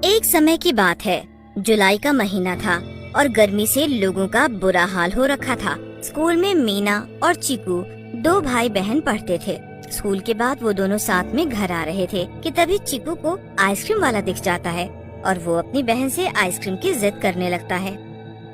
एक समय की बात है। जुलाई का महीना था और गर्मी से लोगों का बुरा हाल हो रखा था। स्कूल में मीना और चीकू दो भाई बहन पढ़ते थे। स्कूल के बाद वो दोनों साथ में घर आ रहे थे कि तभी चीकू को आइसक्रीम वाला दिख जाता है और वो अपनी बहन से आइसक्रीम की जिद करने लगता है।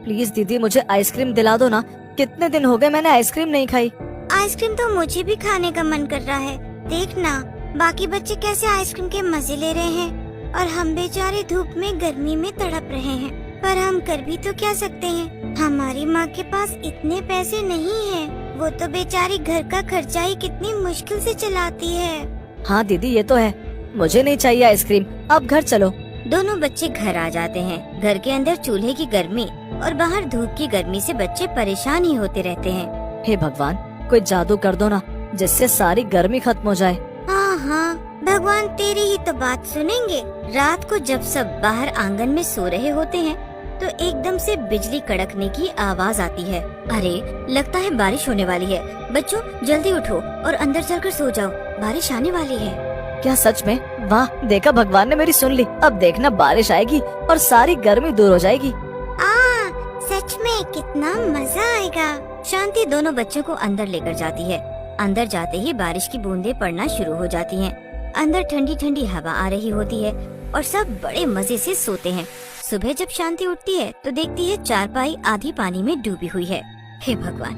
प्लीज दीदी मुझे आइसक्रीम दिला दो ना, कितने दिन हो गए मैंने आइसक्रीम नहीं खाई। आइसक्रीम तो मुझे भी खाने का मन कर रहा है। देख ना, बाकी बच्चे कैसे आइसक्रीम के मजे ले रहे हैं और हम बेचारे धूप में गर्मी में तड़प रहे हैं। पर हम कर भी तो क्या सकते हैं, हमारी माँ के पास इतने पैसे नहीं हैं। वो तो बेचारी घर का खर्चा ही कितनी मुश्किल से चलाती है। हाँ दीदी ये तो है, मुझे नहीं चाहिए आइसक्रीम, अब घर चलो। दोनों बच्चे घर आ जाते हैं। घर के अंदर चूल्हे की गर्मी और बाहर धूप की गर्मी से बच्चे परेशान ही होते रहते हैं। हे भगवान, कोई जादू कर दो ना जिससे सारी गर्मी खत्म हो जाए। हाँ, भगवान तेरी ही तो बात सुनेंगे। रात को जब सब बाहर आंगन में सो रहे होते हैं तो एकदम से बिजली कड़कने की आवाज आती है। अरे लगता है बारिश होने वाली है। बच्चों जल्दी उठो और अंदर चलकर सो जाओ, बारिश आने वाली है। क्या सच में? वाह, देखा भगवान ने मेरी सुन ली। अब देखना बारिश आएगी और सारी गर्मी दूर हो जाएगी। सच में कितना मजा आएगा। शांति दोनों बच्चों को अंदर लेकर जाती है। अंदर जाते ही बारिश की बूंदें पड़ना शुरू हो जाती हैं। अंदर ठंडी ठंडी हवा आ रही होती है और सब बड़े मजे से सोते हैं। सुबह जब शांति उठती है तो देखती है चारपाई आधी पानी में डूबी हुई है। हे भगवान,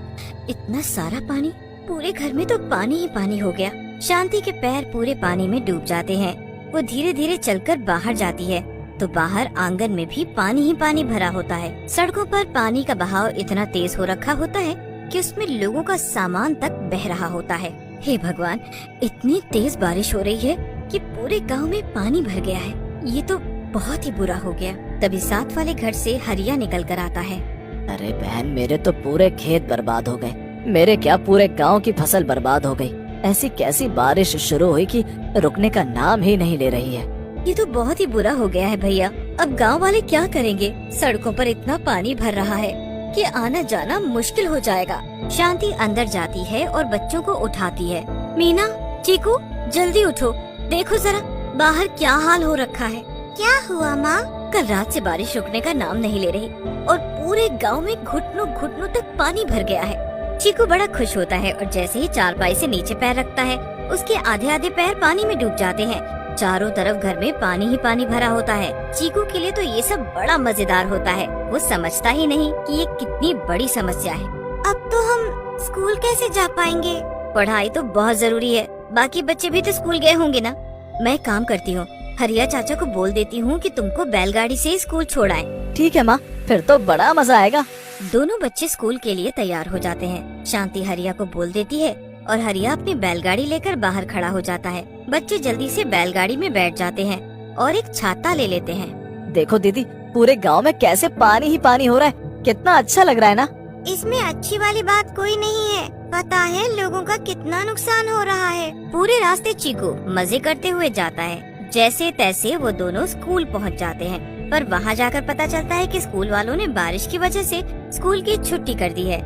इतना सारा पानी, पूरे घर में तो पानी ही पानी हो गया। शांति के पैर पूरे पानी में डूब जाते हैं। वो धीरे धीरे चलकर बाहर जाती है तो बाहर आंगन में भी पानी ही पानी भरा होता है। सड़कों पर पानी का बहाव इतना तेज हो रखा होता है कि उसमें लोगों का सामान तक बह रहा होता है। हे भगवान, इतनी तेज बारिश हो रही है कि पूरे गांव में पानी भर गया है। ये तो बहुत ही बुरा हो गया। तभी साथ वाले घर से हरिया निकल कर आता है। अरे बहन, मेरे तो पूरे खेत बर्बाद हो गए। मेरे क्या, पूरे गांव की फसल बर्बाद हो गई। ऐसी कैसी बारिश शुरू हुई कि रुकने का नाम ही नहीं ले रही है। ये तो बहुत ही बुरा हो गया है भैया। अब गांव वाले क्या करेंगे? सड़कों पर इतना पानी भर रहा है कि आना जाना मुश्किल हो जाएगा। शांति अंदर जाती है और बच्चों को उठाती है। मीना, चीकू जल्दी उठो, देखो जरा बाहर क्या हाल हो रखा है। क्या हुआ माँ? कल रात से बारिश रुकने का नाम नहीं ले रही और पूरे गांव में घुटनों घुटनों तक पानी भर गया है। चीकू बड़ा खुश होता है और जैसे ही चारपाई से नीचे पैर रखता है उसके आधे आधे पैर पानी में डूब जाते हैं। चारों तरफ घर में पानी ही पानी भरा होता है। चीकू के लिए तो ये सब बड़ा मजेदार होता है। वो समझता ही नहीं कि ये कितनी बड़ी समस्या है। अब तो हम स्कूल कैसे जा पाएंगे? पढ़ाई तो बहुत जरूरी है, बाकी बच्चे भी तो स्कूल गए होंगे ना। मैं काम करती हूँ, हरिया चाचा को बोल देती हूँ कि तुमको बैलगाड़ी से स्कूल छोड़ाएं। ठीक है माँ, फिर तो बड़ा मजा आएगा। दोनों बच्चे स्कूल के लिए तैयार हो जाते हैं। शांति हरिया को बोल देती है और हरिया अपनी बैलगाड़ी लेकर बाहर खड़ा हो जाता है। बच्चे जल्दी से बैलगाड़ी में बैठ जाते हैं और एक छाता ले लेते हैं। देखो दीदी, पूरे गांव में कैसे पानी ही पानी हो रहा है, कितना अच्छा लग रहा है ना। इसमें अच्छी वाली बात कोई नहीं है। पता है लोगों का कितना नुकसान हो रहा है। पूरे रास्ते चीकू मजे करते हुए जाता है। जैसे तैसे वो दोनों स्कूल पहुंच जाते हैं, पर वहां जाकर पता चलता है कि स्कूल वालों ने बारिश की वजह से स्कूल की छुट्टी कर दी है।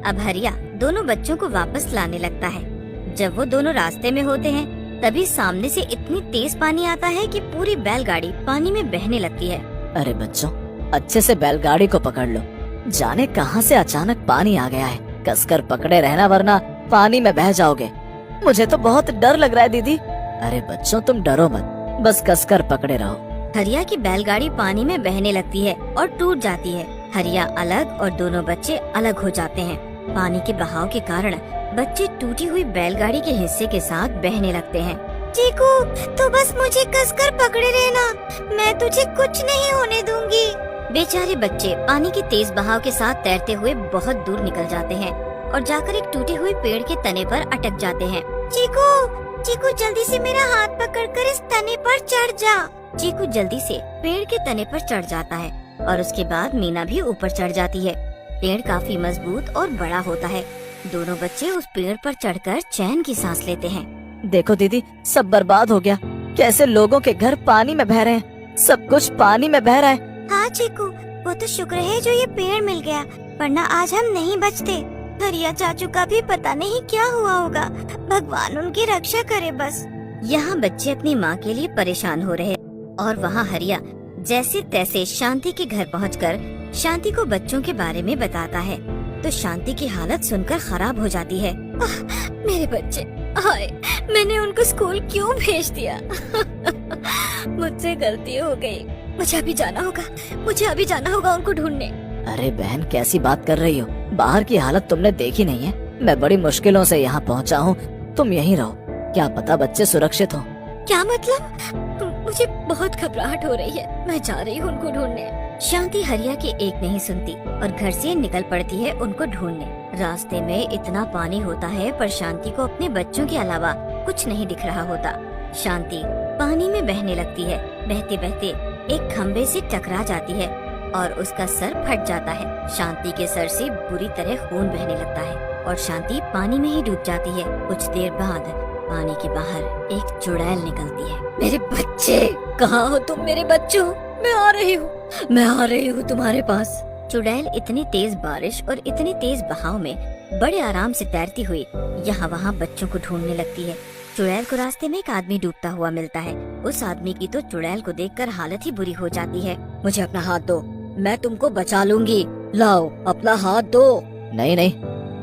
अब हरिया दोनों बच्चों को वापस लाने लगता है। जब वो दोनों रास्ते में होते हैं तभी सामने से इतनी तेज पानी आता है कि पूरी बैलगाड़ी पानी में बहने लगती है। अरे बच्चों, अच्छे से बैलगाड़ी को पकड़ लो। जाने कहां से अचानक पानी आ गया है। कसकर पकड़े रहना वरना पानी में बह जाओगे। मुझे तो बहुत डर लग रहा है दीदी। अरे बच्चों तुम डरो मत, बस कसकर पकड़े रहो। हरिया की बैलगाड़ी पानी में बहने लगती है और टूट जाती है। हरिया अलग और दोनों बच्चे अलग हो जाते हैं। पानी के बहाव के कारण बच्चे टूटी हुई बैलगाड़ी के हिस्से के साथ बहने लगते हैं। चीकू, तो बस मुझे कसकर पकड़े रहना, मैं तुझे कुछ नहीं होने दूंगी। बेचारे बच्चे पानी के तेज बहाव के साथ तैरते हुए बहुत दूर निकल जाते हैं और जाकर एक टूटे हुए पेड़ के तने पर अटक जाते हैं। चीकू जल्दी से मेरा हाथ पकड़कर इस तने पर चढ़ जा। चीकू जल्दी से पेड़ के तने पर चढ़ जाता है और उसके बाद मीना भी ऊपर चढ़ जाती है। पेड़ काफी मजबूत और बड़ा होता है। दोनों बच्चे उस पेड़ पर चढ़कर चैन की सांस लेते हैं। देखो दीदी, सब बर्बाद हो गया। कैसे लोगों के घर पानी में बह रहे हैं, सब कुछ पानी में बह रहा है। हाँ चीकू, वो तो शुक्र है जो ये पेड़ मिल गया, वरना आज हम नहीं बचते। हरिया चाचू का भी पता नहीं क्या हुआ होगा। भगवान उनकी रक्षा करे बस। यहाँ बच्चे अपनी माँ के लिए परेशान हो रहे और वहाँ हरिया जैसे तैसे शांति के घर पहुंचकर शांति को बच्चों के बारे में बताता है तो शांति की हालत सुनकर खराब हो जाती है। मेरे बच्चे, हाय, मैंने उनको स्कूल क्यों भेज दिया? मुझसे गलती हो गई। मुझे अभी जाना होगा उनको ढूंढने। अरे बहन, कैसी बात कर रही हो? बाहर की हालत तुमने देखी नहीं है? मैं बड़ी मुश्किलों से यहाँ पहुँचा हूँ, तुम यहीं रहो, क्या पता बच्चे सुरक्षित हो। क्या मतलब? मुझे बहुत घबराहट हो रही है, मैं जा रही हूँ उनको ढूंढने। शांति हरिया की एक नहीं सुनती और घर से निकल पड़ती है उनको ढूंढने। रास्ते में इतना पानी होता है पर शांति को अपने बच्चों के अलावा कुछ नहीं दिख रहा होता। शांति पानी में बहने लगती है। बहते बहते एक खम्बे से टकरा जाती है और उसका सर फट जाता है। शांति के सर से बुरी तरह खून बहने लगता है और शांति पानी में ही डूब जाती है। कुछ देर बाद पानी के बाहर एक चुड़ैल निकलती है। मेरे बच्चे, कहाँ हो तुम मेरे बच्चों? मैं आ रही हूँ तुम्हारे पास। चुड़ैल इतनी तेज बारिश और इतनी तेज बहाव में बड़े आराम से तैरती हुई यहाँ वहाँ बच्चों को ढूंढने लगती है। चुड़ैल को रास्ते में एक आदमी डूबता हुआ मिलता है। उस आदमी की तो चुड़ैल को देखकर हालत ही बुरी हो जाती है। मुझे अपना हाथ दो, मैं तुमको बचा लूंगी। लाओ अपना हाथ दो। नहीं नहीं,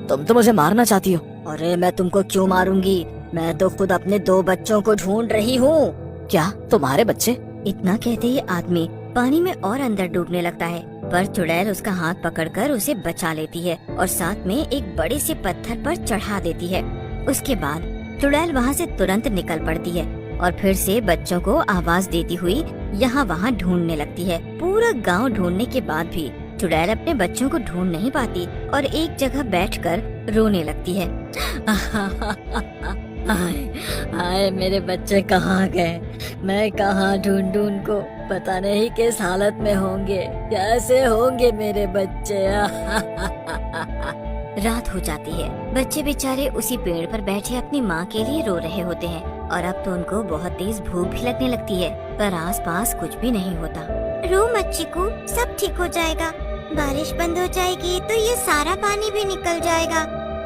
तुम तो मुझे मारना चाहती हो। अरे मैं तुमको क्यों मारूंगी? मैं तो खुद अपने 2 बच्चों को ढूंढ रही हूँ। क्या तुम्हारे बच्चे? इतना कहते ही आदमी पानी में और अंदर डूबने लगता है पर चुड़ैल उसका हाथ पकड़कर उसे बचा लेती है और साथ में एक बड़े से पत्थर पर चढ़ा देती है। उसके बाद चुड़ैल वहाँ से तुरंत निकल पड़ती है और फिर से बच्चों को आवाज देती हुई यहाँ वहाँ ढूंढने लगती है। पूरा गांव ढूंढने के बाद भी चुड़ैल अपने बच्चों को ढूंढ नहीं पाती और एक जगह बैठकर रोने लगती है। हाय मेरे बच्चे कहाँ गए? मैं कहाँ ढूंढूं उनको? पता नहीं किस हालत में होंगे, कैसे होंगे मेरे बच्चे। रात हो जाती है। बच्चे बेचारे उसी पेड़ पर बैठे अपनी माँ के लिए रो रहे होते हैं और अब तो उनको बहुत तेज भूख भी लगने लगती है पर आसपास कुछ भी नहीं होता। रो मत चिकू, सब ठीक हो जाएगा। बारिश बंद हो जाएगी तो ये सारा पानी भी निकल जाएगा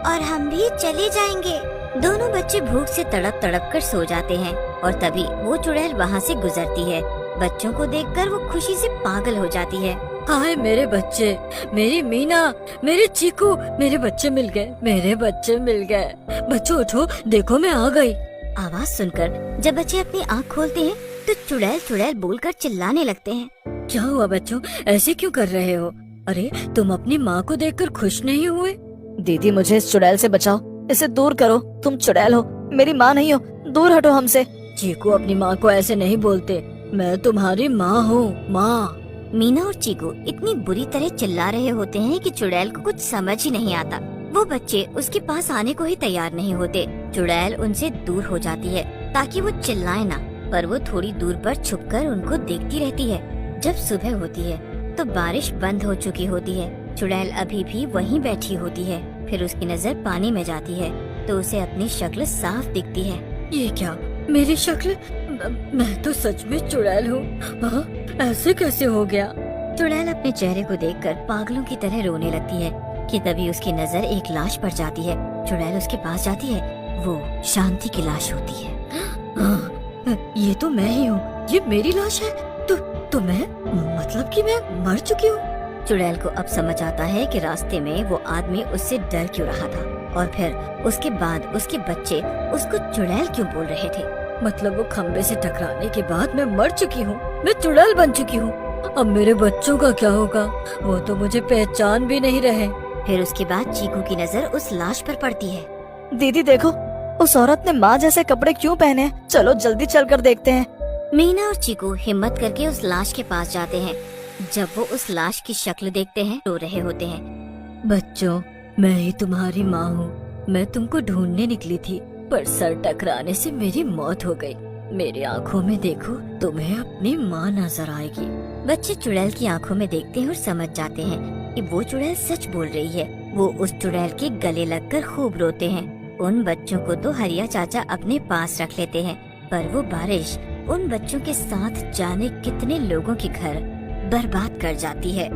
और हम भी चले जाएंगे। दोनों बच्चे भूख से तड़प तड़प कर सो जाते हैं और तभी वो चुड़ैल वहाँ से गुजरती है। बच्चों को देखकर वो खुशी से पागल हो जाती है। हाय मेरे बच्चे, मेरी मीना, मेरे चीकू, मेरे बच्चे मिल गए। बच्चों उठो, देखो मैं आ गई। आवाज सुनकर जब बच्चे अपनी आँख खोलते हैं तो चुड़ैल चुड़ैल बोलकर चिल्लाने लगते हैं। क्या हुआ बच्चों, ऐसे क्यों कर रहे हो? अरे तुम अपनी माँ को देखकर खुश नहीं हुए? दीदी मुझे इस चुड़ैल से बचाओ, इसे दूर करो। तुम चुड़ैल हो, मेरी माँ नहीं हो, दूर हटो हमसे। चीकू अपनी माँ को ऐसे नहीं बोलते, मैं तुम्हारी माँ हूँ। माँ। मीना और चीकू इतनी बुरी तरह चिल्ला रहे होते हैं कि चुड़ैल को कुछ समझ ही नहीं आता। वो बच्चे उसके पास आने को ही तैयार नहीं होते। चुड़ैल उनसे दूर हो जाती है ताकि वो चिल्लाए ना, पर वो थोड़ी दूर पर छुपकर उनको देखती रहती है। जब सुबह होती है तो बारिश बंद हो चुकी होती है। चुड़ैल अभी भी वहीं बैठी होती है। फिर उसकी नजर पानी में जाती है तो उसे अपनी शक्ल साफ दिखती है। ये क्या, मेरी शक्ल? मैं तो सच में चुड़ैल हूँ। ऐसे कैसे हो गया? चुड़ैल अपने चेहरे को देखकर पागलों की तरह रोने लगती है कि तभी उसकी नजर एक लाश पर जाती है। चुड़ैल उसके पास जाती है, वो शांति की लाश होती है। ये तो मैं ही हूँ, ये मेरी लाश है। तो मैं, मतलब कि मैं मर चुकी हूँ। चुड़ैल को अब समझ आता है कि रास्ते में वो आदमी उससे डर क्यों रहा था और फिर उसके बाद उसके बच्चे उसको चुड़ैल क्यों बोल रहे थे। मतलब वो खम्बे से टकराने के बाद मैं मर चुकी हूँ, मैं चुड़ैल बन चुकी हूँ। अब मेरे बच्चों का क्या होगा? वो तो मुझे पहचान भी नहीं रहे। फिर उसके बाद चीकू की नजर उस लाश पर पड़ती है। दीदी देखो, उस औरत ने माँ जैसे कपड़े क्यों पहने हैं? चलो जल्दी चलकर देखते हैं। मीना और चीकू हिम्मत करके उस लाश के पास जाते हैं। जब वो उस लाश की शक्ल देखते हैं रो रहे होते हैं। बच्चों, मैं ही तुम्हारी माँ हूँ। मैं तुमको ढूंढने निकली थी पर सर टकराने से मेरी मौत हो गई। मेरी आँखों में देखो, तुम्हें अपनी माँ नजर आएगी। बच्चे चुड़ैल की आँखों में देखते हैं और समझ जाते हैं कि वो चुड़ैल सच बोल रही है। वो उस चुड़ैल के गले लगकर खूब रोते हैं। उन बच्चों को तो हरिया चाचा अपने पास रख लेते हैं पर वो बारिश उन बच्चों के साथ जाने कितने लोगों के घर बर्बाद कर जाती है।